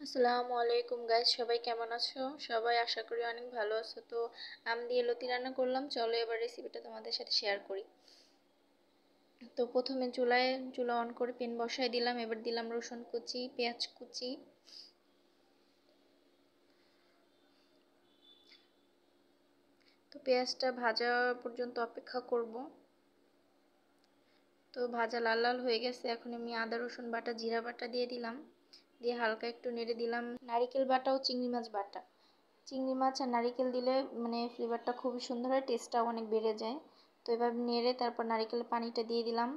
আসসালামু আলাইকুম গাইস, সবাই কেমন আছো? সবাই আশা করি অনেক ভালো আছো। তো আম দিয়ে লতি রান্না করলাম, চলো এবার রেসিপিটা তোমাদের সাথে শেয়ার করি। তো প্রথমে চুলা অন করে প্যান বসাই দিলাম। এবার দিলাম রসুন কুচি, পেঁয়াজ কুচি। তো পেঁয়াজটা ভাজা পর্যন্ত অপেক্ষা করব। তো ভাজা লাল লাল হয়ে গেছে, এখন আমি আদা রসুন বাটা, জিরা বাটা দিয়ে দিলাম। দিয়ে হালকা একটু নেড়ে দিলাম নারিকেল বাটা ও চিংড়ি মাছ বাটা। চিংড়ি মাছ আর নারিকেল দিলে মানে ফ্লেভারটা খুবই সুন্দর হয়, টেস্টটাও অনেক বেড়ে যায়। তো এবার নেড়ে তারপর নারিকেলের পানিটা দিয়ে দিলাম।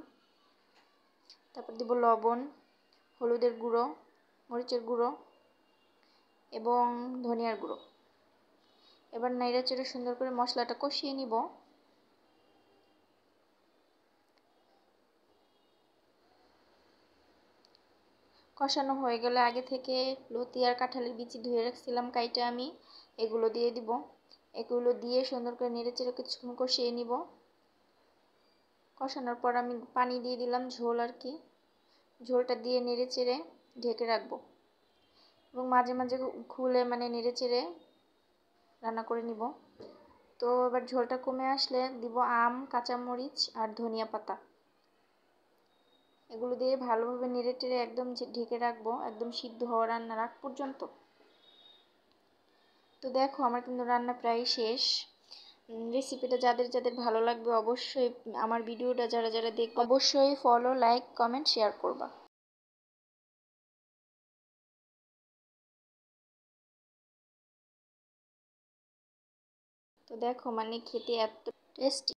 তারপর দেব লবণ, হলুদের গুঁড়ো, মরিচের গুঁড়ো এবং ধনিয়ার গুঁড়ো। এবার নেড়ে চেড়ে সুন্দর করে মশলাটা কষিয়ে নিব। কষানো হয়ে গেলে আগে থেকে লতি আর কাঁঠালের বিচি ধুয়ে রাখছিলাম কাইটা, আমি এগুলো দিয়ে দিব। এগুলো দিয়ে সুন্দর করে নেড়ে চেড়ে কিছুক্ষণ কষিয়ে নিব। কষানোর পর আমি পানি দিয়ে দিলাম, ঝোল আর কি। ঝোলটা দিয়ে নেড়ে চেড়ে ঢেকে রাখবো এবং মাঝে মাঝে খুলে মানে নেড়ে চেড়ে রান্না করে নিব। তো এবার ঝোলটা কমে আসলে দিব আম, কাঁচামরিচ আর ধনিয়া পাতা। এগুলো দিয়ে ভালোভাবে নেড়ে চেড়ে একদম ঢেকে রাখবো, একদম সিদ্ধ হওয়া রান্নার আগ পর্যন্ত। তো দেখো আমার কিন্তু রান্না প্রায় শেষ। রেসিপিটা যাদের যাদের ভালো লাগবে অবশ্যই আমার ভিডিওটা যারা যারা দেখবে অবশ্যই ফলো, লাইক, কমেন্ট, শেয়ার করবা। তো দেখো মানে খেতে এত টেস্টি।